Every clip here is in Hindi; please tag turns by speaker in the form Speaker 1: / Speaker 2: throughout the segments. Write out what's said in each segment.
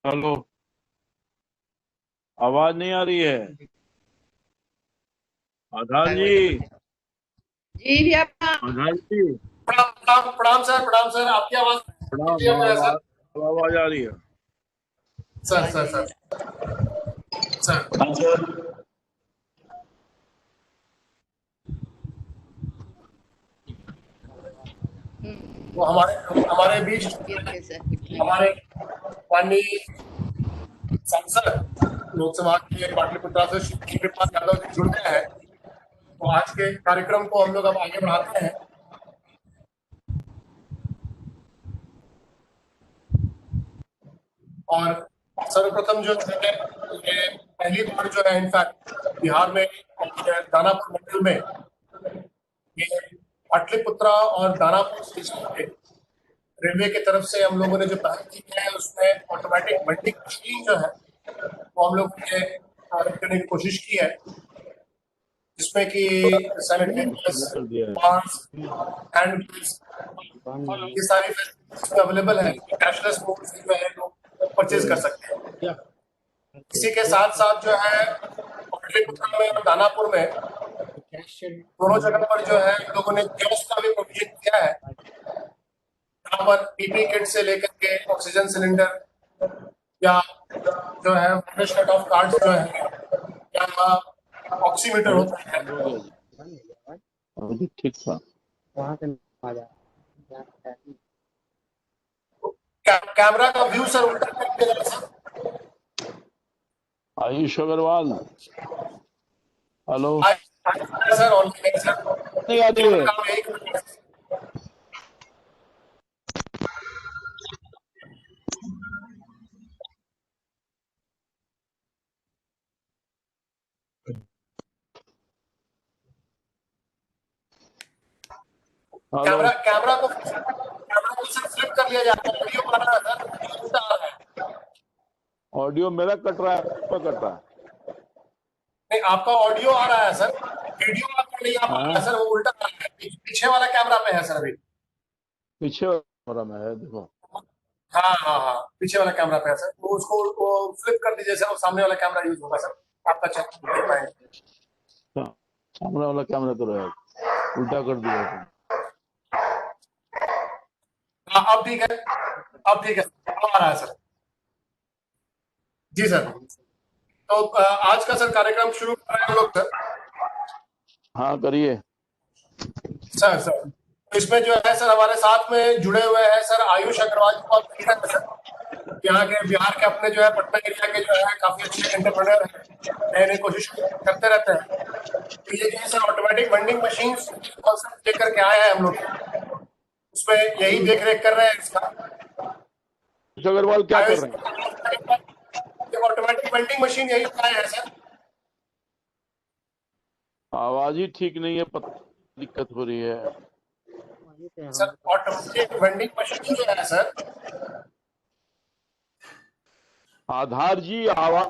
Speaker 1: हेलो। आवाज नहीं आ रही है। आधार जी।
Speaker 2: जी भैया।
Speaker 1: आधार जी।
Speaker 3: प्रणाम प्रणाम प्रणाम सर आपकी आवाज
Speaker 1: प्रणाम।
Speaker 3: क्लियर है सर।
Speaker 1: आवाज आ रही है।
Speaker 3: सर सर सर सर वो हमारे हमारे बीच
Speaker 2: ओके सर।
Speaker 3: हमारे माननीय सांसद लोकसभा के पाटलिपुत्रा से श्री कृपाल यादव जी जुड़ गए हैं। तो आज के कार्यक्रम को हम लोग अब आगे बढ़ाते हैं। और सर्वप्रथम जो है ये पहली बार जो है इनफैक्ट बिहार में दानापुर मंडल में ये पाटलिपुत्रा और दानापुर स्टेशन पे रेलवे की तरफ से हम लोगों ने जो पहल की है उसमें ऑटोमेटिक वेंडिंग मशीन जो है वो हम लोग ने आरंभ करने की कोशिश की है, जिसमें कि सैनिटाइजर्स,
Speaker 1: कर दिया है।
Speaker 3: मास्क, हैंड ग्लव्स ये सारी फैसिलिटीज अवेलेबल है। कैशलेस मोड से जो है लोग परचेज कर सकते हैं। इसी के साथ साथ जो है पाटलिपुत्रा में और दानापुर में दोनों जगह पर जो है इन लोगों ने कियोस्क का भी प्रोविजन किया है, यहाँ पर पीपी किट से लेकर के ऑक्सीजन सिलेंडर या जो है वाटर शट ऑफ कार्ड्स जो है या ऑक्सीमीटर होता है।
Speaker 1: बंद हो गया जी। अभी ठीक था।
Speaker 3: कैमरा का व्यू सर उल्टा करके जरा sir.
Speaker 1: Ayush Agarwal. Hello.
Speaker 3: Sir online sir
Speaker 1: नहीं आ रही है।
Speaker 3: काम यही करना है।
Speaker 1: हेलो।
Speaker 3: कैमरा को सर फ्लिप कर लिया जाता है। वीडियो आ रहा है सर, वीडियो उल्टा आ रहा है।
Speaker 1: ऑडियो मेरा कट रहा है, आपका कट रहा है।
Speaker 3: नहीं, आपका ऑडियो आ रहा है सर, वीडियो आपका नहीं आ पा रहा है सर, वो उल्टा आ रहा है। पीछे वाला कैमरा पे है सर अभी।
Speaker 1: पीछे कैमरा में है, देखो।
Speaker 3: हाँ हाँ हाँ, पीछे वाला कैमरा पे है सर, वो उसको वो फ्लिप कर दीजिए सर, वो सामने वाला कैमरा यूज होगा सर, आपका चेक देख पाएंगे।
Speaker 1: हाँ, सामने वाला कैमरा तो रहेगा, उल्टा कर दिया है।
Speaker 3: हाँ अब ठीक है, अब ठीक है, अब आ रहा है सर। जी सर। तो आज का सर कार्यक्रम शुरू कर रहे हैं हम लोग सर।
Speaker 1: हाँ करिए।
Speaker 3: सर सर तो इसमें जो है सर हमारे साथ में जुड़े हुए हैं सर आयुष अग्रवाल जी, बहुत बढ़िया है सर। यहाँ के बिहार के अपने जो है पटना एरिया के जो है काफी अच्छे एंटरप्रेन्योर हैं, नए नए कोशिश करते रहते हैं। तो ये जो है sir automatic vending machine concept लेकर के आए हैं हम लोग, उसमें यही देख रेख कर रहे हैं इसका।
Speaker 1: अग्रवाल क्या कर रहे हैं?
Speaker 3: ऑटोमेटिक वेंडिंग मशीन यही लाए हैं सर।
Speaker 1: आवाज ही ठीक नहीं है, दिक्कत हो रही है।
Speaker 3: सर ऑटोमेटिक वेंडिंग मशीन जो है सर,
Speaker 1: आधार जी आवाज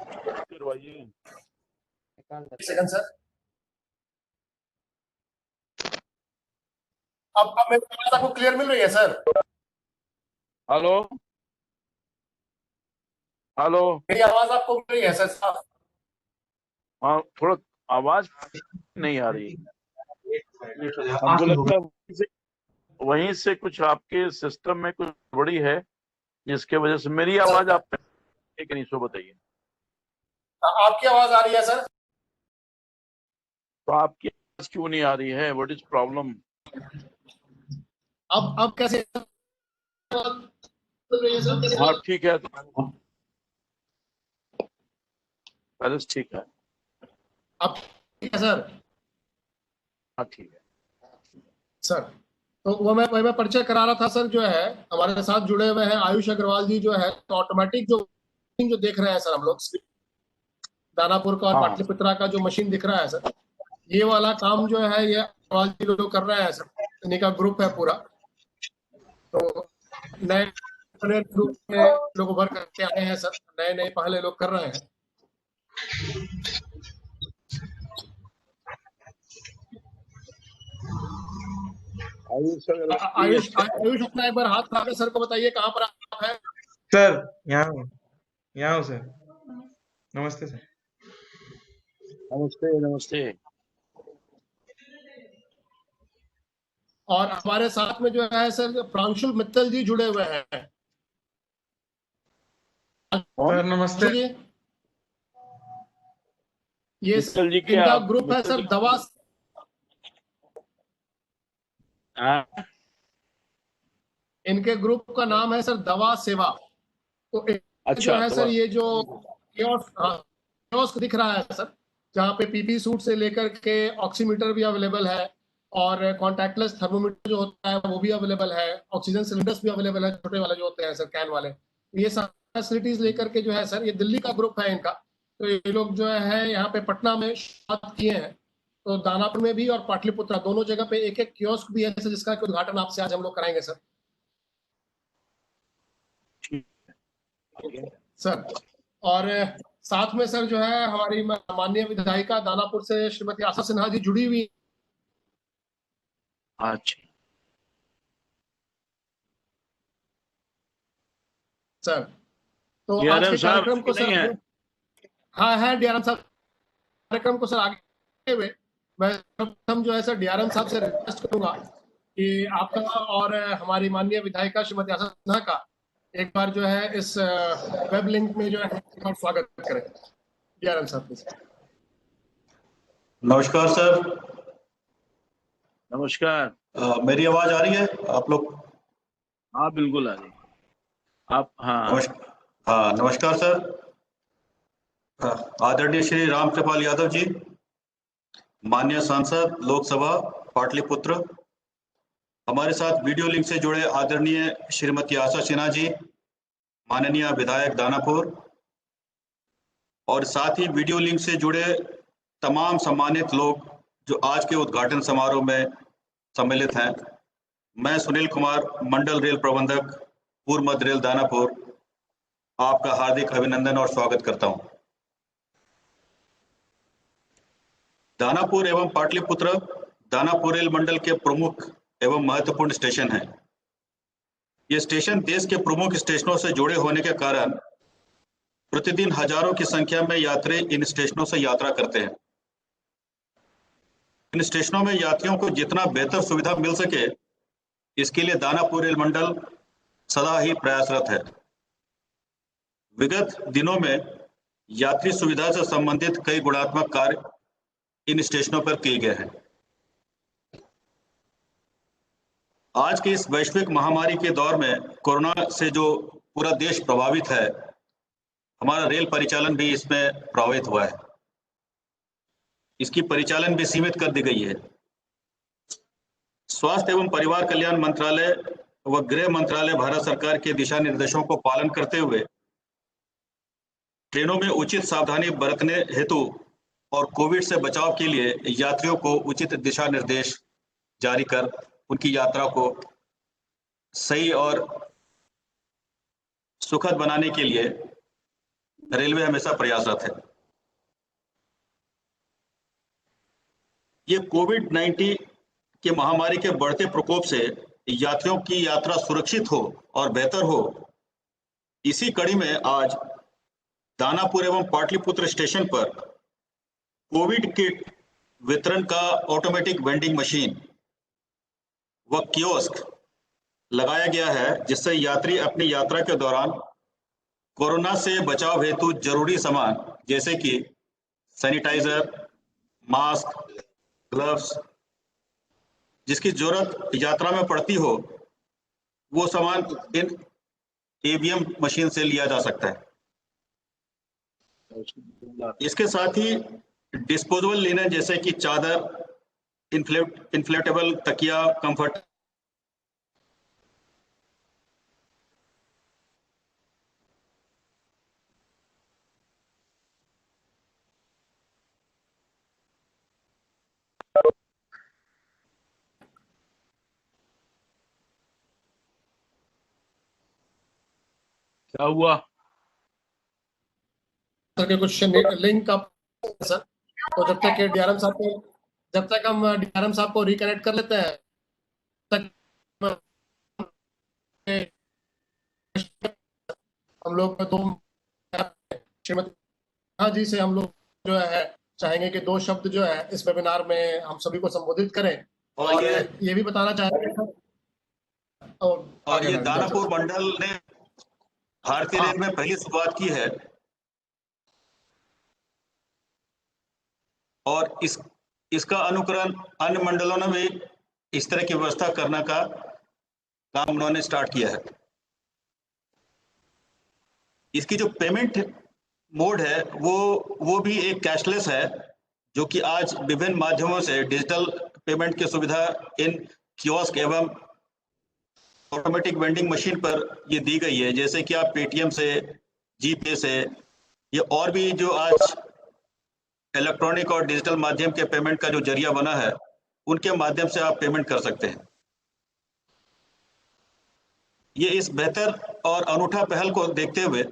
Speaker 1: करवाइए।
Speaker 3: सेकंड सर, अब मेरी आवाज आपको क्लियर मिल रही है सर?
Speaker 1: हेलो। हेलो।
Speaker 3: मेरी आवाज आपको मिल रही है सर साहब?
Speaker 1: हाँ, थोड़ा आवाज नहीं आ रही है। हमको लगता है वहीं से कुछ आपके सिस्टम में कुछ बड़ी है, जिसके वजह से मेरी आवाज आप तक नहीं। सो बताइए।
Speaker 3: आपकी आवाज आ रही है सर?
Speaker 1: तो आपकी आवाज क्यों नहीं आ रही है? What is problem?
Speaker 3: अब कैसे
Speaker 1: हाँ ठीक है, पहले से ठीक है।
Speaker 3: अब ठीक है सर?
Speaker 1: हाँ ठीक है
Speaker 3: सर तो वो मैं परिचय करा रहा था सर, जो है हमारे साथ जुड़े हुए हैं आयुष अग्रवाल जी जो है, तो ऑटोमेटिक जो देख रहे हैं सर हम लोग, दानापुर का और
Speaker 1: हाँ।
Speaker 3: पाटलिपुत्रा का जो मशीन दिख रहा है सर, ये वाला काम जो है ये अग्रवाल जी लोग कर रहे हैं सर, इन्हीं का ग्रुप है पूरा। तो नए ग्रुप में लोग उभर करके आए हैं सर, नए नए पहले लोग कर रहे हैं। आयुष अपना एक बार हाथ उठाकर सर को बताइए कहाँ पर आप है
Speaker 4: सर यहाँ यहाँ हूँ सर। नमस्ते सर।
Speaker 1: नमस्ते नमस्ते।
Speaker 3: और हमारे साथ में जो है सर प्रांशुल मित्तल जी जुड़े हुए हैं।
Speaker 4: सर नमस्ते।
Speaker 3: जी, ये
Speaker 1: मित्तल जी के
Speaker 3: इनका
Speaker 1: आप
Speaker 3: ग्रुप है
Speaker 1: मित्तल
Speaker 3: सर
Speaker 1: जी
Speaker 3: दवा,
Speaker 1: हाँ,
Speaker 3: इनके ग्रुप का नाम है सर दवा सेवा। तो जो
Speaker 1: अच्छा
Speaker 3: है
Speaker 1: तो
Speaker 3: सर ये जो कियोस्क दिख रहा है सर, जहाँ पे पीपी सूट से लेकर के ऑक्सीमीटर भी अवेलेबल है और कॉन्टैक्टलेस थर्मोमीटर जो होता है वो भी अवेलेबल है, ऑक्सीजन सिलेंडर्स भी अवेलेबल है, छोटे वाले जो होते हैं सर कैन वाले। ये सारी फैसिलिटीज लेकर के जो है सर, ये दिल्ली का ग्रुप है इनका। तो ये लोग जो है यहाँ पे पटना में शुरुआत किए हैं, तो दानापुर में भी और पाटलिपुत्रा दोनों जगह पे एक एक कियोस्क भी है सर, जिसका उद्घाटन आपसे आज हम लोग कराएंगे सर। सर और साथ में सर जो है हमारी माननीय विधायिका दानापुर से श्रीमती आशा सिन्हा जी जुड़ी हुई
Speaker 1: अच्छा
Speaker 3: सर। तो आज
Speaker 1: डीआरएम
Speaker 3: के
Speaker 1: साहब
Speaker 3: कार्यक्रम
Speaker 1: कि
Speaker 3: को
Speaker 1: नहीं
Speaker 3: सर,
Speaker 1: है?
Speaker 3: हाँ है डीआरएम साहब, कार्यक्रम को सर आगे हुए मैं प्रथम जो है सर डीआरएम साहब से रिक्वेस्ट करूंगा कि आपका और हमारी माननीय विधायिका श्रीमती आशा सिन्हा का एक बार जो है इस वेब लिंक में जो है एक और स्वागत करें। डीआरएम साहब प्लीज।
Speaker 5: नमस्कार सर।
Speaker 1: नमस्कार।
Speaker 5: मेरी आवाज आ रही है आप लोग?
Speaker 1: हाँ बिल्कुल आ रही। आप हाँ
Speaker 5: हाँ नमस्कार सर। आदरणीय श्री राम कृपाल यादव जी, माननीय सांसद लोकसभा पाटलिपुत्र, हमारे साथ वीडियो लिंक से जुड़े आदरणीय श्रीमती आशा सिन्हा जी, माननीय विधायक दानापुर, और साथ ही वीडियो लिंक से जुड़े तमाम सम्मानित लोग जो आज के उद्घाटन समारोह में सम्मिलित हैं। मैं सुनील कुमार, मंडल रेल प्रबंधक, पूर्व मध्य रेल दानापुर, आपका हार्दिक अभिनंदन और स्वागत करता हूं। दानापुर एवं पाटलिपुत्र दानापुर रेल मंडल के प्रमुख एवं महत्वपूर्ण स्टेशन हैं। ये स्टेशन देश के प्रमुख स्टेशनों से जुड़े होने के कारण प्रतिदिन हजारों की संख्या में यात्री इन स्टेशनों से यात्रा करते हैं। इन स्टेशनों में यात्रियों को जितना बेहतर सुविधा मिल सके, इसके लिए दानापुर रेल मंडल सदा ही प्रयासरत है। विगत दिनों में यात्री सुविधा से संबंधित कई गुणात्मक कार्य इन स्टेशनों पर किए गए हैं। आज के इस वैश्विक महामारी के दौर में कोरोना से जो पूरा देश प्रभावित है, हमारा रेल परिचालन भी इसमें प्रभावित हुआ है। इसकी परिचालन भी सीमित कर दी गई है। स्वास्थ्य एवं परिवार कल्याण मंत्रालय व गृह मंत्रालय भारत सरकार के दिशा निर्देशों को पालन करते हुए ट्रेनों में उचित सावधानी बरतने हेतु और कोविड से बचाव के लिए यात्रियों को उचित दिशा निर्देश जारी कर उनकी यात्रा को सही और सुखद बनाने के लिए रेलवे हमेशा प्रयासरत है। ये कोविड-19 के महामारी के बढ़ते प्रकोप से यात्रियों की यात्रा सुरक्षित हो और बेहतर हो, इसी कड़ी में आज दानापुर एवं पाटलिपुत्र स्टेशन पर कोविड किट वितरण का ऑटोमेटिक वेंडिंग मशीन व कियोस्क लगाया गया है, जिससे यात्री अपनी यात्रा के दौरान कोरोना से बचाव हेतु जरूरी सामान जैसे कि सैनिटाइजर, मास्क, ग्लव्स, जिसकी जरूरत यात्रा में पड़ती हो, वो सामान इन ईवीएम मशीन से लिया जा सकता है। इसके साथ ही डिस्पोजेबल लिनन जैसे कि चादर, इन्फ्लेटेबल तकिया, कंफर्ट
Speaker 1: क्या हुआ?
Speaker 3: सर के कुछ लिंक का सर, तो जब तक डीआरएम साहब को, जब तक हम डीआरएम साहब को रिकनेक्ट कर लेते हैं तक हम लोग 2 श्रीमती हाँ जी से हम लोग जो है चाहेंगे कि 2 शब्द जो है इस वेबिनार में हम सभी को संबोधित करें और ये भी बताना चाहेंगे
Speaker 5: और ये दानापुर मंडल ने भारतीय रेल में पहली शुरुआत की है और इसका अनुकरण अन्य मंडलों ने भी इस तरह की व्यवस्था करने का काम उन्होंने स्टार्ट किया है। इसकी जो पेमेंट मोड है वो भी एक कैशलेस है, जो कि आज विभिन्न माध्यमों से डिजिटल पेमेंट की सुविधा इन कियोस्क एवं ऑटोमेटिक वेंडिंग मशीन पर ये दी गई है। जैसे कि आप पेटीएम से, जीपे से, ये और भी जो आज इलेक्ट्रॉनिक और डिजिटल माध्यम के पेमेंट का जो जरिया बना है, उनके माध्यम से आप पेमेंट कर सकते हैं। ये इस बेहतर और अनूठा पहल को देखते हुए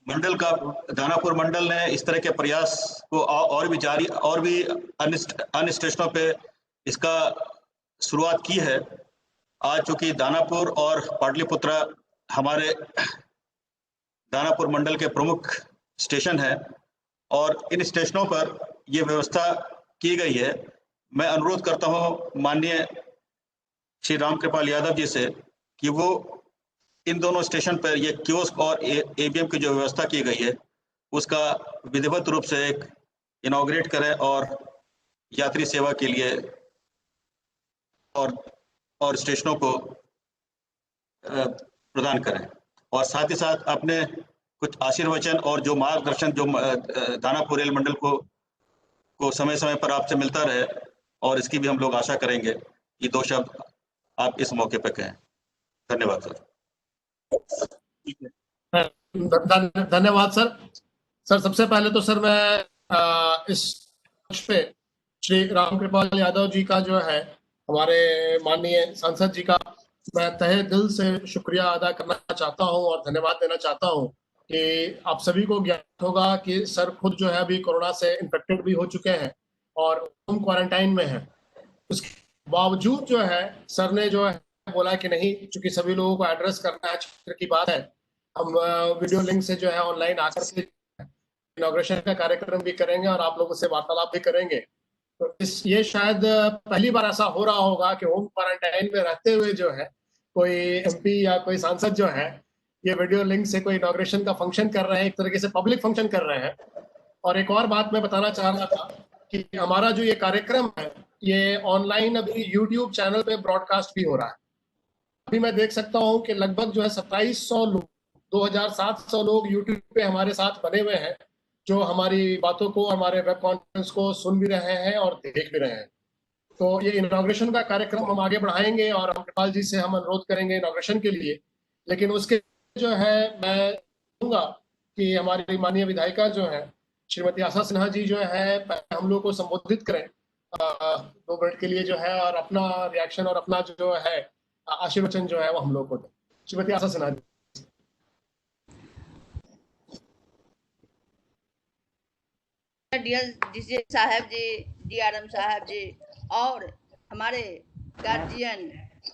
Speaker 5: दानापुर मंडल ने इस तरह के प्रयास को और भी अन्य स्टेशनों पे इसका शुरुआत की है। आज चूंकि दानापुर और पाटलिपुत्रा हमारे दानापुर मंडल के प्रमुख स्टेशन है और इन स्टेशनों पर यह व्यवस्था की गई है। मैं अनुरोध करता हूं माननीय श्री रामकृपाल यादव जी से कि वो इन दोनों स्टेशन पर ये कियोस्क और एबीएम की जो व्यवस्था की गई है उसका विधिवत रूप से एक इनॉग्रेट करें और यात्री सेवा के लिए और स्टेशनों को प्रदान करें और साथ ही साथ अपने कुछ आशीर्वचन और जो मार्गदर्शन जो दानापुर रेल मंडल को समय समय पर आपसे मिलता रहे और इसकी भी हम लोग आशा करेंगे। ये 2 शब्द आप इस मौके पर कहें। धन्यवाद सर।
Speaker 3: धन्यवाद सर। सबसे पहले तो सर मैं इस पे श्री रामकृपाल यादव जी का जो है हमारे माननीय सांसद जी का मैं तहे दिल से शुक्रिया अदा करना चाहता हूं और धन्यवाद देना चाहता हूं कि आप सभी को ज्ञात होगा कि सर खुद जो है अभी कोरोना से इन्फेक्टेड भी हो चुके हैं और होम क्वारंटाइन में है। उसके बावजूद जो है सर ने जो है बोला कि नहीं, चूंकि सभी लोगों को एड्रेस करना है, चित्र की बात है, हम वीडियो लिंक से जो है ऑनलाइन आकर के इनॉग्रेशन का कार्यक्रम भी करेंगे और आप लोगों से वार्तालाप भी करेंगे। तो ये शायद पहली बार ऐसा हो रहा होगा कि होम क्वारंटाइन में रहते हुए जो है कोई एमपी या कोई सांसद जो है ये वीडियो लिंक से कोई इनॉग्रेशन का फंक्शन कर रहे हैं, एक तरीके से पब्लिक फंक्शन कर रहे हैं। और एक और बात मैं बताना चाह रहा था कि हमारा जो ये कार्यक्रम है ये ऑनलाइन अभी यूट्यूब चैनल पे ब्रॉडकास्ट भी हो रहा है। अभी मैं देख सकता हूं कि लगभग जो है 2700 लोग, 2700 लोग यूट्यूब पे हमारे साथ बने हुए हैं जो हमारी बातों को, हमारे वेब कॉन्फ्रेंस को सुन भी रहे हैं और देख भी रहे हैं। तो ये इनॉग्रेशन का कार्यक्रम हम आगे बढ़ाएंगे और रामकृपाल जी से हम अनुरोध करेंगे इनॉग्रेशन के लिए। लेकिन उसके जो है मैं कहूँगा कि हमारी माननीय विधायिका जो है श्रीमती आशा सिन्हा जी जो है हम लोग को संबोधित करें 2 मिनट के लिए जो है और अपना रिएक्शन और अपना जो है आशीर्वचन जो है वो हम लोग को दें। श्रीमती आशा सिन्हा जी।
Speaker 2: डीजे साहब जी, डीआरएम साहब जी और हमारे गार्जियन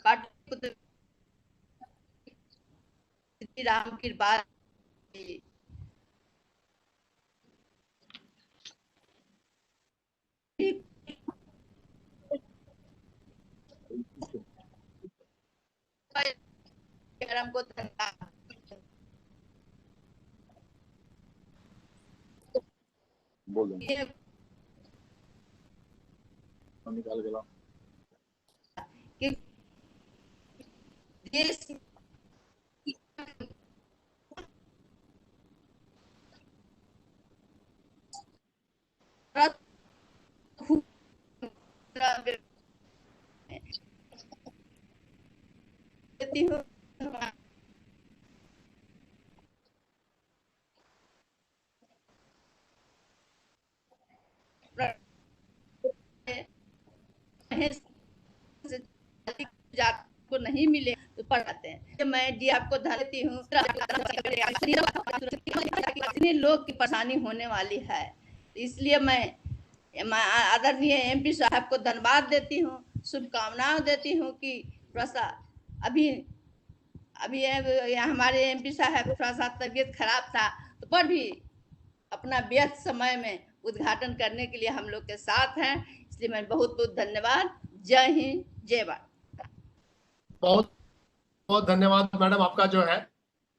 Speaker 2: पाटलिपुत्र राम कृपाल जी, को
Speaker 1: बोल देंगे निकाल के लाओ
Speaker 2: कि देश देती हूँ को नहीं मिले तो पढ़ाते हैं। मैं जी आपको धन देती हूँ। इतने लोग की परेशानी होने वाली है, इसलिए मैं आदरणीय एमपी साहब को धन्यवाद देती हूँ, शुभकामनाएं देती हूँ कि थोड़ा सा अभी हमारे एमपी साहब थोड़ा सा तबीयत खराब था तो पर भी अपना व्यस्त समय में उद्घाटन करने के लिए हम लोग के साथ हैं, इसलिए मैं बहुत बहुत धन्यवाद। जय हिंद, जय भारत।
Speaker 3: बहुत बहुत धन्यवाद मैडम आपका जो है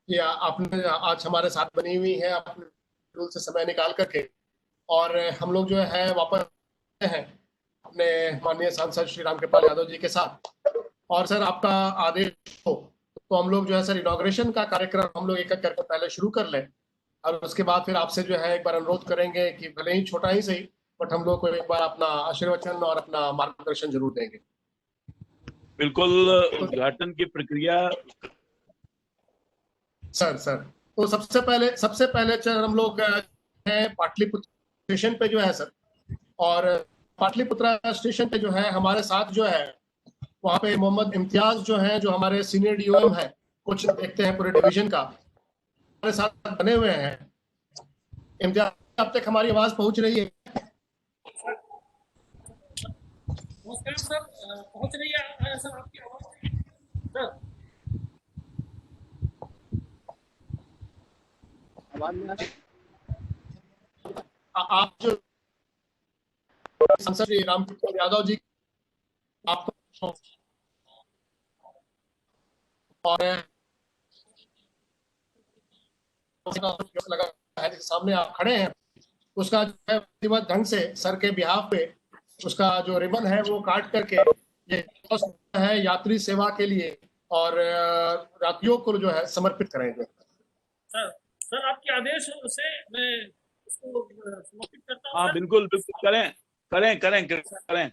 Speaker 3: कि आपने आज हमारे साथ बनी हुई है, अपने शेड्यूल से समय निकाल करके, और हम लोग जो है वापस हैं अपने माननीय सांसद श्री रामकृपाल यादव जी के साथ। और सर आपका आदेश हो तो हम लोग जो है सर इनॉग्रेशन का कार्यक्रम हम लोग एक एक करके पहले शुरू कर लें, और उसके बाद फिर आपसे जो है एक बार अनुरोध करेंगे कि भले ही छोटा ही सही, बट हम लोग को एक बार अपना आशीर्वचन और अपना मार्गदर्शन जरूर देंगे।
Speaker 1: बिल्कुल, उद्घाटन की प्रक्रिया
Speaker 3: सर तो सबसे पहले सर हम लोग हैं पाटलिपुत्र स्टेशन पे जो है सर, और पाटलिपुत्र स्टेशन पे जो है हमारे साथ जो है वहाँ पे मोहम्मद इम्तियाज जो है, जो हमारे सीनियर डीओएम है, कुछ देखते हैं पूरे डिवीजन का, हमारे साथ बने हुए हैं। इम्तियाज, अब तक हमारी आवाज पहुंच रही है?
Speaker 6: नमस्कार सर, पहुंच रही है सर आपकी आवाज सर?
Speaker 3: आप जो सांसद श्री रामकृपाल यादव जी आपको और लगा है सामने आप खड़े हैं, उसका जो है विधिवत ढंग से सर के बिहाफ पे उसका जो रिबन है वो काट करके ये है यात्री सेवा के लिए और यात्रियों को जो है समर्पित करेंगे।
Speaker 6: सर आपके आदेश से मैं इसको समर्पित करता हूं।
Speaker 1: हाँ बिल्कुल बिल्कुल, करें करें करें करें।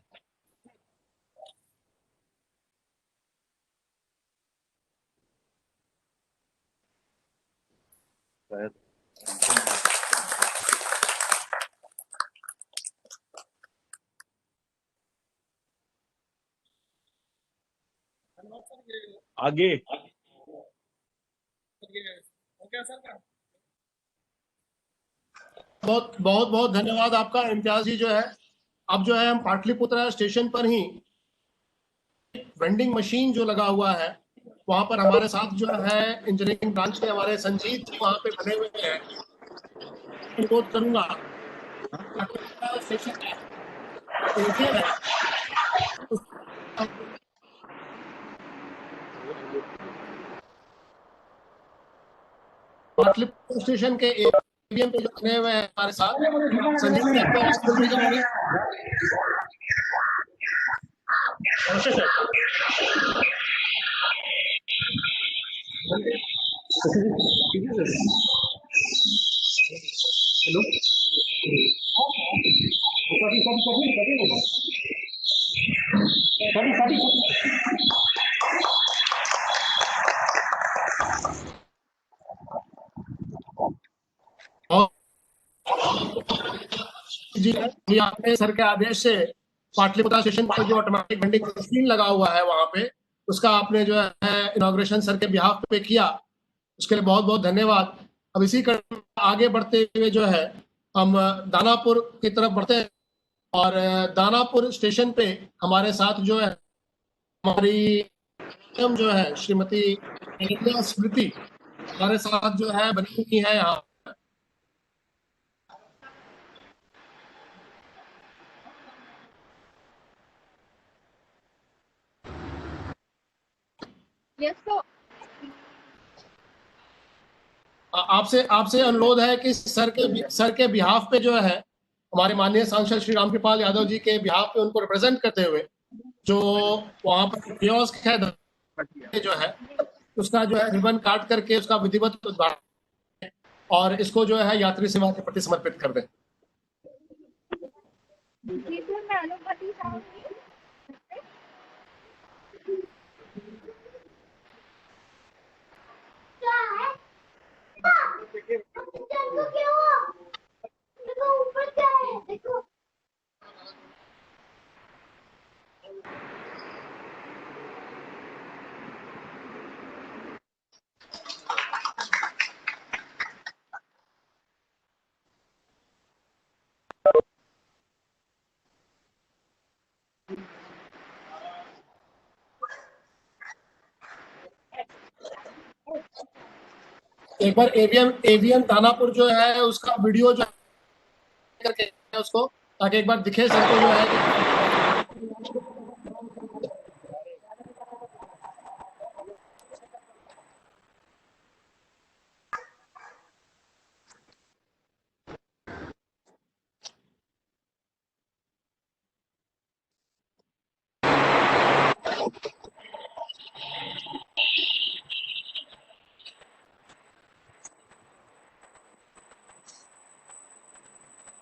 Speaker 1: आगे
Speaker 3: बहुत बहुत बहुत धन्यवाद आपका इम्तियाज जी। जो है अब जो है हम पाटलिपुत्र स्टेशन पर ही वेंडिंग मशीन जो लगा हुआ है वहां पर हमारे साथ जो है इंजीनियरिंग ब्रांच के हमारे संजीत जी वहां पे बने हुए हैं। अनुरोध करूंगा स्टेशन पाटलिपुत्र स्टेशन के एटीएम पे जो बने हुए हैं हमारे साथ संजीत जी, आपको आवाज मिल रही है हमारी? जी जी, आपने सर के आदेश से पाटलिपुत्र स्टेशन पर जो ऑटोमेटिक वेंडिंग मशीन लगा हुआ है वहां पे, उसका आपने जो है इनॉग्रेशन सर के बिहाफ पे किया, उसके लिए बहुत बहुत धन्यवाद। अब इसी क्रम आगे बढ़ते हुए जो है हम दानापुर की तरफ बढ़ते हैं, और दानापुर स्टेशन पे हमारे साथ जो है हमारी जो है श्रीमती अनन्या स्मृति हमारे साथ जो है बनी हुई है यहाँ। आपसे आपसे अनुरोध है कि सर के बिहाफ पे जो है हमारे माननीय सांसद श्री रामकृपाल यादव जी के बिहाफ पे उनको रिप्रेजेंट करते हुए जो वहां पर कियोस्क है जो है उसका जो है रिबन काट करके उसका विधिवत उद्घाटन और इसको जो है यात्री सेवा के प्रति समर्पित कर दें। एक बार एवीएम दानापुर जो है उसका वीडियो जो करके उसको, ताकि एक बार दिखे सबको जो है कि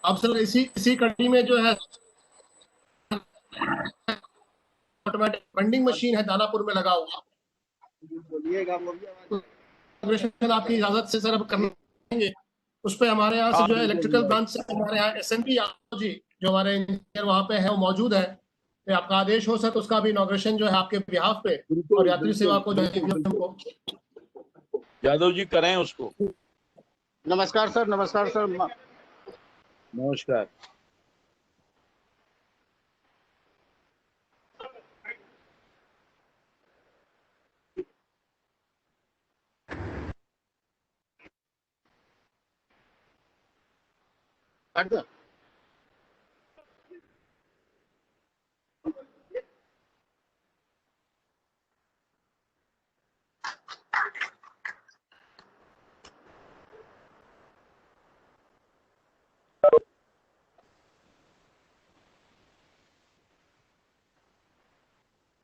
Speaker 3: अब सर इसी कड़ी में जो है ऑटोमेटिक वेंडिंग मशीन है दानापुर में लगा हुआ, इनॉग्रेशन आपकी इजाजत से सर अब करेंगे। उस पे हमारे यहाँ से जो है इलेक्ट्रिकल ब्रांच से हमारे यहाँ एसएनपी यादव जी जो हमारे इंजीनियर वहाँ पे है वो मौजूद है। तो आपका आदेश हो सर तो उसका भी इनॉग्रेशन जो है आपके बिहाफ पे और यात्री सेवा को जो है
Speaker 1: यादव जी करें उसको।
Speaker 7: नमस्कार सर। नमस्कार सर।
Speaker 1: नमस्कार।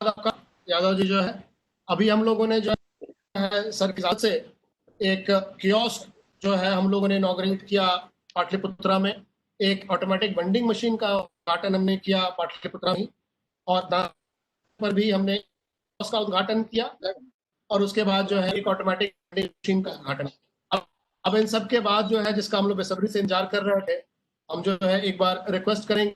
Speaker 3: आपका यादव जी जो है अभी हम लोगों ने जो है सर की से एक कियोस्क जो है हम लोगों ने इनॉग्रेट किया पाटलिपुत्रा में। एक ऑटोमेटिक वेंडिंग मशीन का उद्घाटन हमने किया पाटलिपुत्रा में और पर भी हमने उसका उद्घाटन किया और उसके बाद जो है एक ऑटोमेटिक वेंडिंग मशीन का उद्घाटन। अब इन सब के बाद जो है जिसका हम लोग बेसब्री से इंतजार कर रहे थे, हम जो है एक बार रिक्वेस्ट करेंगे,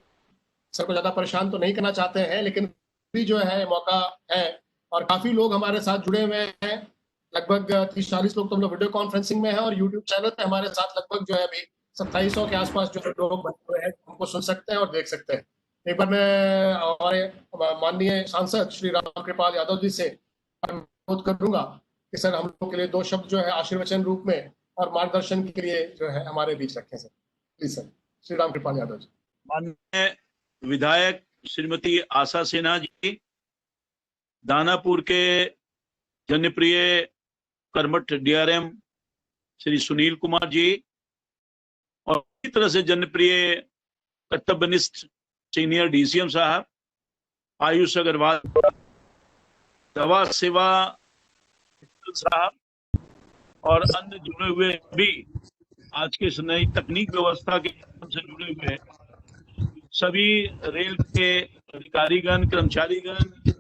Speaker 3: सर को ज्यादा परेशान तो नहीं करना चाहते हैं लेकिन भी जो है मौका है और काफी लोग हमारे साथ जुड़े हुए हैं, लगभग 30-40 लोग तो हम लोग वीडियो कॉन्फ्रेंसिंग में है और यूट्यूब चैनल पे हमारे साथ लगभग जो है अभी 2700 के आसपास जो लोग बने हुए हैं, हमको सुन सकते हैं और देख सकते हैं। एक बार मैं हमारे माननीय सांसद श्री रामकृपाल यादव जी से अनुरोध करूंगा कि सर हम लोग के लिए 2 शब्द जो है आशीर्वचन रूप में और मार्गदर्शन के लिए जो है हमारे बीच रखें sir. Please sir, Shri Ramkripal Yadav ji.
Speaker 1: माननीय विधायक श्रीमती आशा सिन्हा जी, दानापुर के जनप्रिय कर्मठ डीआरएम श्री सुनील कुमार जी और इसी तरह से जनप्रिय कर्तव्यनिष्ठ सीनियर डीसीएम साहब, आयुष अग्रवाल, दवा सेवा साहब और अन्य जुड़े हुए भी आज के नई तकनीक व्यवस्था के से जुड़े हुए सभी रेल के अधिकारीगण, कर्मचारीगण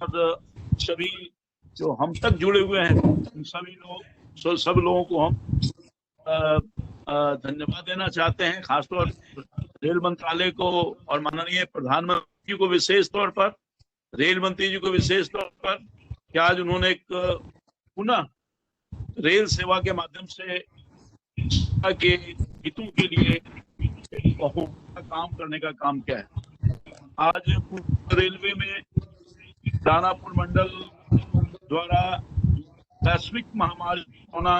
Speaker 1: और सभी जो हम तक जुड़े हुए हैं सब लोगों को हम धन्यवाद देना चाहते हैं। खासतौर रेल मंत्रालय को और माननीय प्रधानमंत्री को विशेष तौर पर, रेल मंत्री जी को विशेष तौर पर कि आज उन्होंने एक पुनः रेल सेवा के माध्यम से के हितों के लिए काम करने का काम किया है। आज रेलवे में दानापुर मंडल द्वारा वैश्विक महामारी कोरोना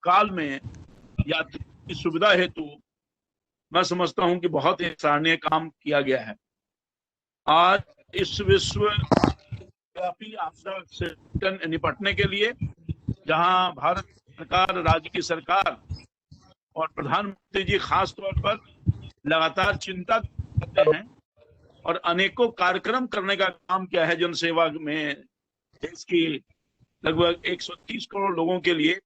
Speaker 1: काल में यात्री की सुविधा हेतु मैं समझता हूं कि बहुत ही सराहनीय काम किया गया है। आज इस विश्वव्यापी आपदा से निपटने के लिए जहां भारत सरकार, राज्य की सरकार और प्रधानमंत्री जी खास तौर पर लगातार चिंता करते हैं और अनेकों कार्यक्रम करने का काम किया है जनसेवा में, देश की लगभग 130 करोड़ लोगों के लिए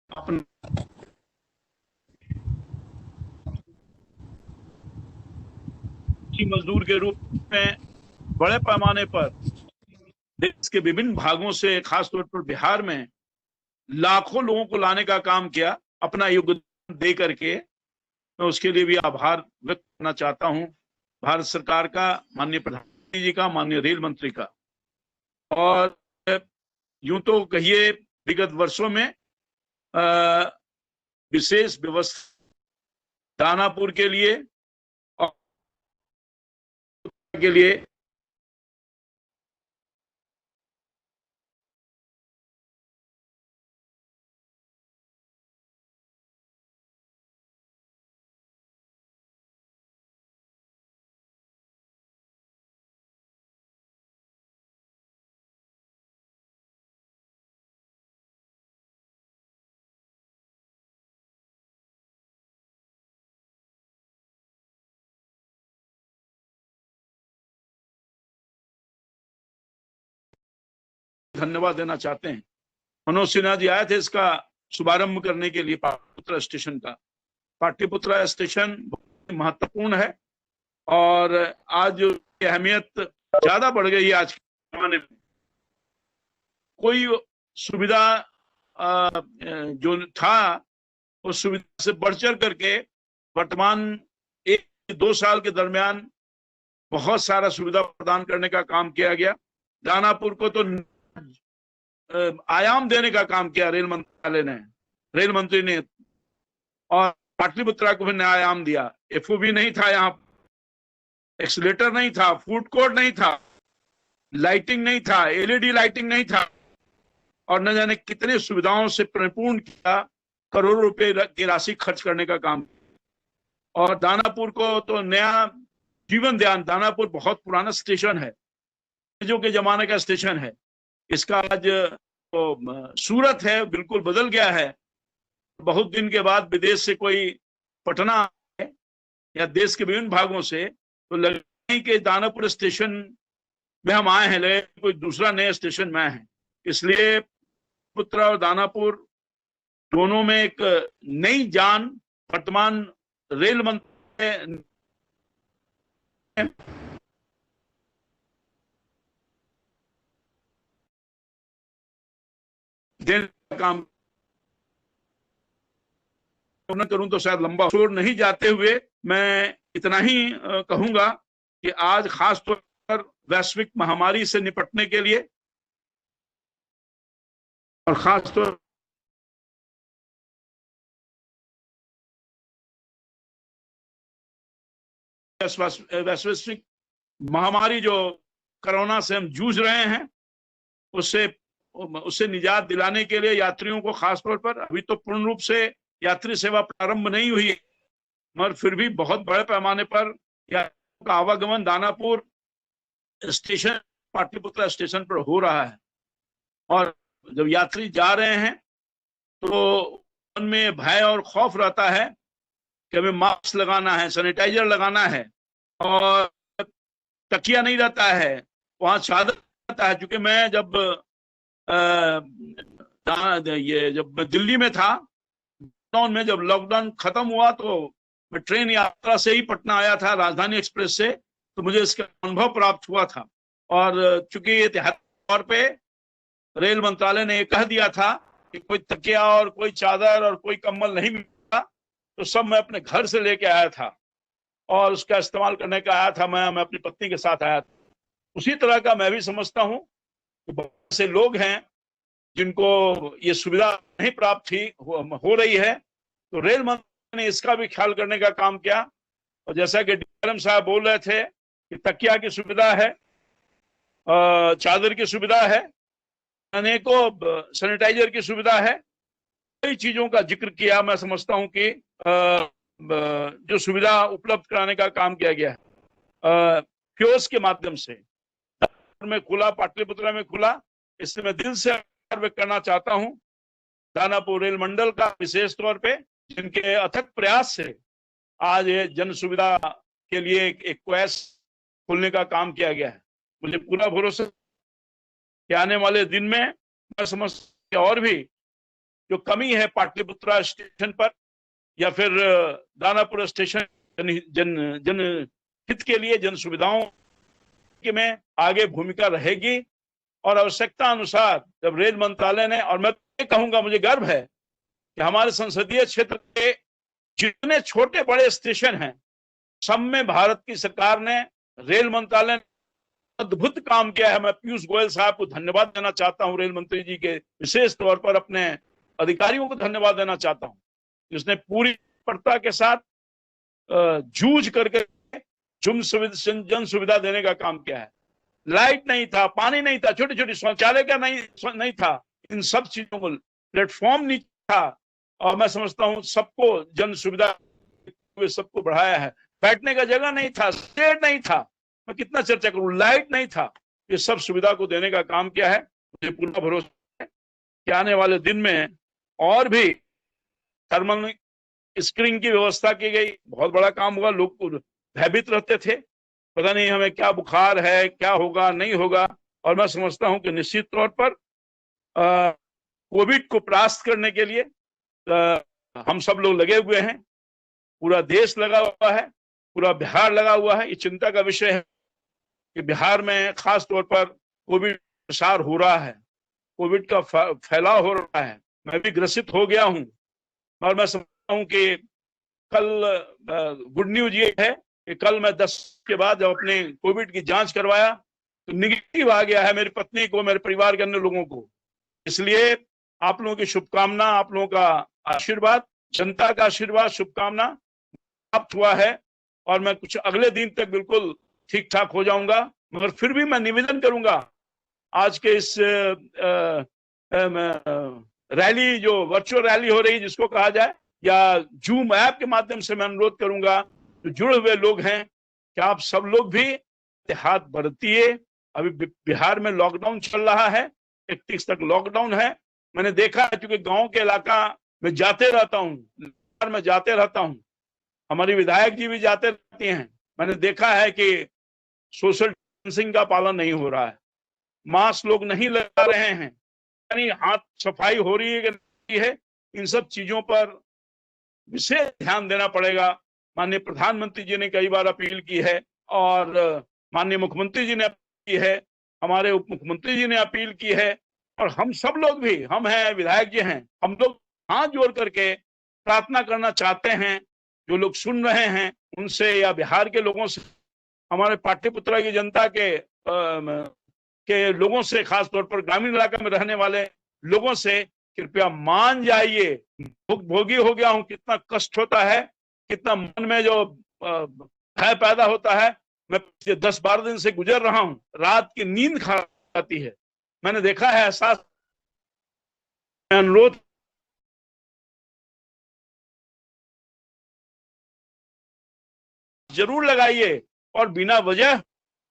Speaker 1: अपने मजदूर के रूप में बड़े पैमाने पर देश के विभिन्न भागों से खासतौर पर बिहार में लाखों लोगों को लाने का काम किया अपना योगदान दे करके। मैं उसके लिए भी आभार व्यक्त करना चाहता हूं भारत सरकार का, माननीय प्रधानमंत्री जी का, माननीय रेल मंत्री का। और यूं तो कहिए विगत वर्षों में विशेष व्यवस्था दानापुर के लिए धन्यवाद देना चाहते हैं। मनोज सिन्हा जी आए थे इसका शुभारंभ करने के लिए पाटलिपुत्रा स्टेशन का। पाटलिपुत्रा स्टेशन बहुत महत्वपूर्ण है और आज अहमियत ज्यादा बढ़ गई है। आज के जमाने में कोई सुविधा जो था उस सुविधा से बढ़ चढ़ करके वर्तमान 1-2 साल के दरमियान बहुत सारा सुविधा प्रदान करने का काम किया गया। दानापुर को तो आयाम देने का काम किया रेल मंत्रालय ने, रेल मंत्री ने, और पाटलिपुत्रा को भी नया आयाम दिया। एफओबी नहीं था, यहाँ एक्सीलेटर नहीं था, फूड कोर्ट नहीं था, लाइटिंग नहीं था, एलईडी लाइटिंग नहीं था, और न जाने कितने सुविधाओं से परिपूर्ण किया। करोड़ों रुपए की राशि खर्च करने का काम। और दानापुर को तो नया जीवन दान। दानापुर बहुत पुराना स्टेशन है, जो के जमाने का स्टेशन है। इसका आज तो सूरत है बिल्कुल बदल गया है। बहुत दिन के बाद विदेश से कोई पटना है या देश के विभिन्न भागों से, तो लगे नहीं कि दानापुर स्टेशन में हम आए हैं, लगे कोई दूसरा नया स्टेशन में आए हैं। इसलिए पुत्रा और दानापुर दोनों में एक नई जान वर्तमान रेल मंत्री देने का काम करूं तो शायद लंबा छोड़ नहीं जाते हुए मैं इतना ही कहूंगा कि आज खास तौर पर वैश्विक महामारी से निपटने के लिए और खास तौर वैश्विक महामारी जो कोरोना से हम जूझ रहे हैं, उससे निजात दिलाने के लिए यात्रियों को खास तौर पर, अभी तो पूर्ण रूप से यात्री सेवा प्रारंभ नहीं हुई है, मगर फिर भी बहुत बड़े पैमाने पर यात्रियों का आवागमन दानापुर स्टेशन, पाटलिपुत्रा स्टेशन पर हो रहा है। और जब यात्री जा रहे हैं तो उनमें भय और खौफ रहता है कि हमें मास्क लगाना है, सैनिटाइजर लगाना है, और तकिया नहीं रहता है, वहां चादर रहता है। क्योंकि मैं जब जब दिल्ली में था, लॉकडाउन में, जब लॉकडाउन खत्म हुआ तो मैं ट्रेन यात्रा से ही पटना आया था, राजधानी एक्सप्रेस से, तो मुझे इसका अनुभव प्राप्त हुआ था। और चूंकि एहतियाती तौर पे रेल मंत्रालय ने ये कह दिया था कि कोई तकिया और कोई चादर और कोई कंबल नहीं मिलता, तो सब मैं अपने घर से लेके आया था और उसका इस्तेमाल करने का आया था। मैं अपनी पत्नी के साथ आया था। उसी तरह का मैं भी समझता हूँ कि बहुत से लोग हैं जिनको ये सुविधा नहीं प्राप्त हो रही है, तो रेल मंत्री ने इसका भी ख्याल करने का काम किया। और जैसा कि डीआरएम साहब बोल रहे थे कि तकिया की सुविधा है, चादर की सुविधा है, अनेकों सैनिटाइजर की सुविधा है, कई चीजों का जिक्र किया। मैं समझता हूं कि जो सुविधा उपलब्ध कराने का काम किया गया है कियोस्क के माध्यम से, में खुला, पाटलिपुत्रा में खुला, इससे मैं दिल से व्यक्त करना चाहता हूं दानापुर रेल मंडल का, विशेष तौर पे जिनके अथक प्रयास से आज ये जन सुविधा के लिए एक क्वेस खोलने का काम किया गया है। मुझे पूरा भरोसा कि आने वाले दिन में मैं समझता और भी जो कमी है पाटलिपुत्रा स्टेशन पर या फिर दानापुर स्टेशन जन हित के लिए, जन सुविधाओं के में आगे भूमिका रहेगी। और आवश्यकता अनुसार जब रेल मंत्रालय ने, और मैं कहूंगा मुझे गर्व है कि हमारे संसदीय क्षेत्र के जितने छोटे बड़े स्टेशन हैं, सब में भारत की सरकार ने, रेल मंत्रालय ने अद्भुत काम किया है। मैं पीयूष गोयल साहब को धन्यवाद देना चाहता हूं, रेल मंत्री जी के, विशेष तौर पर अपने अधिकारियों को धन्यवाद देना चाहता हूं, जिसने पूरी तत्परता के साथ जूझ करके जन सुविधा देने का काम किया है। लाइट नहीं था, पानी नहीं था, छोटी छोटी शौचालय का नहीं था, इन सब चीजों को, प्लेटफॉर्म नहीं था, और मैं समझता हूं सबको जन सुविधा सबको बढ़ाया है। बैठने का जगह नहीं था, स्टेट नहीं था, मैं कितना चर्चा करूं, लाइट नहीं था, ये सब सुविधा को देने का काम किया है। मुझे पूरा भरोसा है कि आने वाले दिन में और भी थर्मल स्क्रीनिंग की व्यवस्था की गई, बहुत बड़ा काम हुआ। लोग भयभीत रहते थे, पता नहीं हमें क्या बुखार है, क्या होगा नहीं होगा, और मैं समझता हूं कि निश्चित तौर पर कोविड को परास्त करने के लिए हम सब लोग लगे हुए हैं, पूरा देश लगा हुआ है, पूरा बिहार लगा हुआ है। ये चिंता का विषय है कि बिहार में खास तौर पर कोविड प्रसार हो रहा है, कोविड का फैलाव हो रहा है। मैं भी ग्रसित हो गया हूं और मैं समझता हूं कि कल गुड न्यूज ये है कि कल मैं 10 के बाद जब अपने कोविड की जांच करवाया तो निगेटिव आ गया है मेरी पत्नी को, मेरे परिवार के अन्य लोगों को। इसलिए आप लोगों की शुभकामना, आप लोगों का आशीर्वाद, जनता का आशीर्वाद, शुभकामना प्राप्त हुआ है और मैं कुछ अगले दिन तक बिल्कुल ठीक ठाक हो जाऊंगा। मगर फिर भी मैं निवेदन करूंगा, आज के इस रैली जो वर्चुअल रैली हो रही जिसको कहा जाए, या जूम ऐप के माध्यम से मैं अनुरोध करूंगा जो जुड़े हुए लोग हैं कि आप सब लोग भी एहतियात बरतिए। अभी बिहार में लॉकडाउन चल रहा है, 31 तक लॉकडाउन है। मैंने देखा है, क्योंकि गांव के इलाका में जाते रहता हूँ, बिहार में जाते रहता हूँ, हमारी विधायक जी भी जाते रहती हैं। मैंने देखा है कि सोशल डिस्टेंसिंग का पालन नहीं हो रहा है, मास्क लोग नहीं लगा रहे हैं, यानी हाथ सफाई हो रही है कि नहीं है, इन सब चीजों पर विशेष ध्यान देना पड़ेगा। माननीय प्रधानमंत्री जी ने कई बार अपील की है और माननीय मुख्यमंत्री जी ने अपील की है, हमारे उप मुख्यमंत्री जी ने अपील की है और हम सब लोग भी, हम हैं, विधायक जी हैं, हम लोग हाथ जोड़ करके प्रार्थना करना चाहते हैं। जो लोग सुन रहे हैं उनसे या बिहार के लोगों से, हमारे पाटलिपुत्रा की जनता के लोगों से, खास तौर पर ग्रामीण इलाका में रहने वाले लोगों से, कृपया मान जाइए। भोगी हो गया हूं, कितना कष्ट होता है, कितना मन में जो भय पैदा होता है। मैं 10-12 दिन से गुजर रहा हूं, रात की नींद खराब आती है। मैंने देखा है, एहसास, अनुरोध जरूर लगाइए और बिना वजह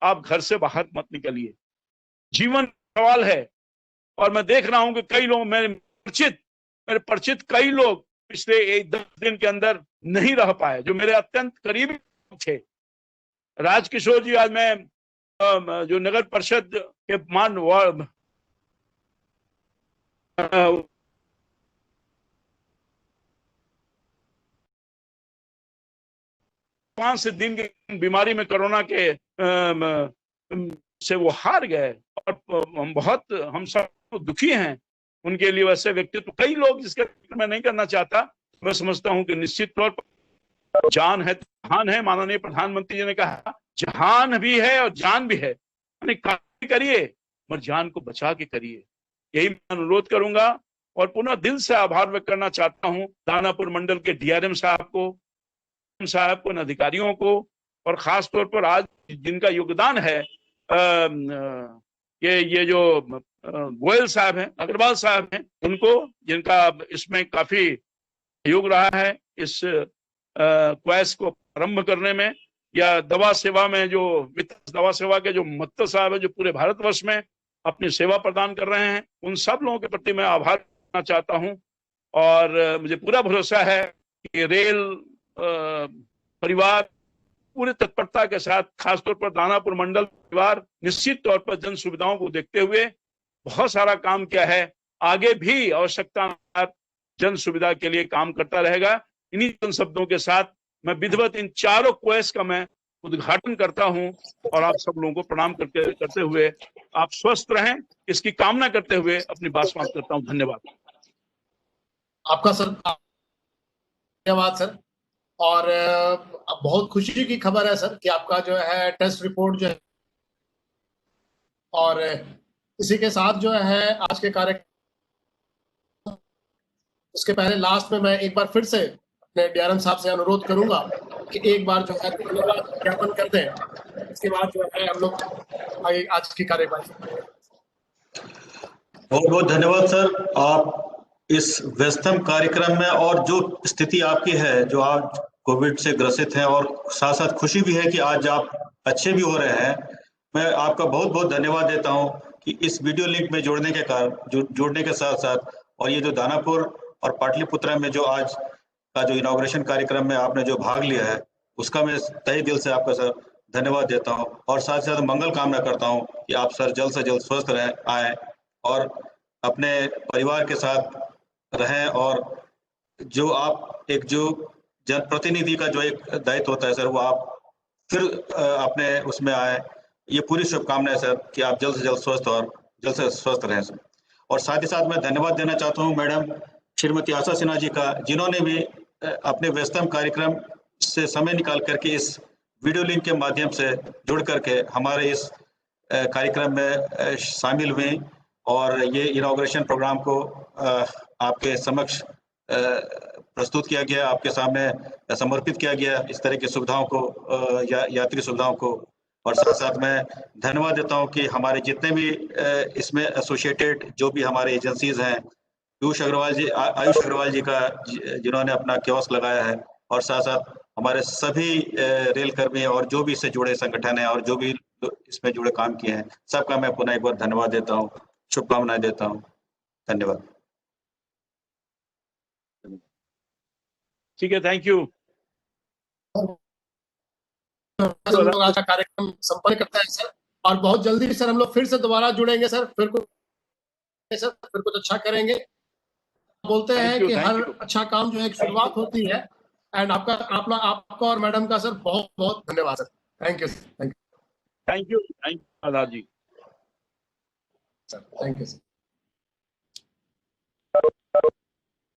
Speaker 1: आप घर से बाहर मत निकलिए। जीवन सवाल है और मैं देख रहा हूं कि कई लोग, मेरे परिचित कई लोग पिछले 10 दिन के अंदर नहीं रह पाए, जो मेरे अत्यंत करीबी थे। राजकिशोर जी, आज मैं जो नगर परिषद के मान वार्ड 5 दिन की बीमारी में, कोरोना के से वो हार गए और हम सब दुखी हैं उनके लिए। वैसे व्यक्तित्व कई लोग, जिसके मैं नहीं करना चाहता, मैं समझता हूं कि निश्चित तौर पर जान है जहान है। माननीय प्रधानमंत्री जी ने कहा जहान भी है और जान भी है, यानी कार्य करिए मगर जान को बचा के करिए। यही मैं अनुरोध करूंगा और पुनः दिल से आभार व्यक्त करना चाहता हूं दानापुर मंडल के डीआरएम साहब को, अधिकारियों को, और खास तौर पर आज जिनका योगदान है, ये जो गोयल साहब हैं, अग्रवाल साहब हैं, उनको, जिनका इसमें काफी योग रहा है इस क्वेस को प्रारंभ करने में, या दवा सेवा में जो दवा सेवा के जो महत्व साहब है, जो पूरे भारतवर्ष में अपनी सेवा प्रदान कर रहे हैं, उन सब लोगों के प्रति मैं आभार करना चाहता हूं। और मुझे पूरा भरोसा है कि रेल परिवार पूरी तत्परता के साथ, खासतौर पर दानापुर मंडल परिवार निश्चित तौर पर जन सुविधाओं को देखते हुए बहुत सारा काम किया है, आगे भी आवश्यकता जन सुविधा के लिए काम करता रहेगा। इन्हीं जन शब्दों के साथ मैं विधिवत इन चारों क्वेस का मैं उद्घाटन करता हूं और आप सब लोगों को प्रणाम करते हुए, आप स्वस्थ रहें इसकी कामना करते हुए अपनी बात समाप्त करता हूं। धन्यवाद
Speaker 3: आपका सर, धन्यवाद सर। और बहुत खुशी की खबर है सर कि आपका जो है टेस्ट रिपोर्ट जो है, और इसी के साथ जो है आज के कार्यक्रम, उसके पहले लास्ट में मैं एक बार फिर से अपने डीआरएम साहब से अनुरोध करूंगा कि एक बार जो है धन्यवाद ज्ञापन कर दें, इसके बाद जो है हम लोग आगे आज की कार्यवाही।
Speaker 5: बहुत बहुत धन्यवाद सर, आप इस व्यस्तम कार्यक्रम में, और जो स्थिति आपकी है, जो आज कोविड से ग्रसित है, और साथ साथ खुशी भी है कि आज आप अच्छे भी हो रहे हैं, मैं आपका बहुत बहुत धन्यवाद देता हूं कि इस वीडियो लिंक में जुड़ने के साथ साथ, और ये जो दानापुर और पाटलिपुत्रा में जो आज का जो इनॉग्रेशन कार्यक्रम में आपने जो भाग लिया है, उसका मैं तहे दिल से आपका सर धन्यवाद देता हूं। और साथ साथ मंगल कामना करता हूं कि आप सर जल्द से जल्द स्वस्थ आए और अपने परिवार के साथ रहें और जो आप एक जो जनप्रतिनिधि का जो एक दायित्व होता है सर, वो आप फिर अपने उसमें आए। ये पूरी शुभकामनाएं सर कि आप जल्द से जल्द स्वस्थ और जल्द से स्वस्थ रहें सर। और साथ ही साथ मैं धन्यवाद देना चाहता हूँ मैडम श्रीमती आशा सिन्हा जी का, जिन्होंने भी अपने व्यस्तम कार्यक्रम से समय निकाल करके इस वीडियो लिंक के माध्यम से जुड़ करके हमारे इस कार्यक्रम में शामिल हुई और ये इनॉग्रेशन प्रोग्राम को आपके समक्ष प्रस्तुत किया गया, आपके सामने समर्पित किया गया इस तरह की सुविधाओं को, यात्री सुविधाओं को। और साथ साथ मैं धन्यवाद देता हूं कि हमारे जितने भी इसमें एसोसिएटेड जो भी हमारे एजेंसीज हैं, आयुष अग्रवाल जी का जिन्होंने अपना कियोस्क लगाया है, और साथ साथ हमारे सभी रेल कर्मी और जो भी इससे जुड़े संगठन हैं और जो भी इसमें जुड़े काम किए हैं, सबका मैं पुनः एक बार धन्यवाद देता हूँ, शुभकामनाएं देता हूँ। धन्यवाद।
Speaker 1: ठीक है, थैंक यू।
Speaker 3: हम लोग आज का कार्यक्रम संपन्न करते हैं सर, और बहुत जल्दी सर हम लोग फिर से दोबारा जुड़ेंगे सर, फिर कुछ अच्छा करेंगे। बोलते हैं कि हर अच्छा काम जो है एक शुरुआत होती है। एंड आपका और मैडम का सर बहुत बहुत धन्यवाद sir. Thank you sir.
Speaker 1: Thank you Azad ji
Speaker 3: sir. Thank you sir.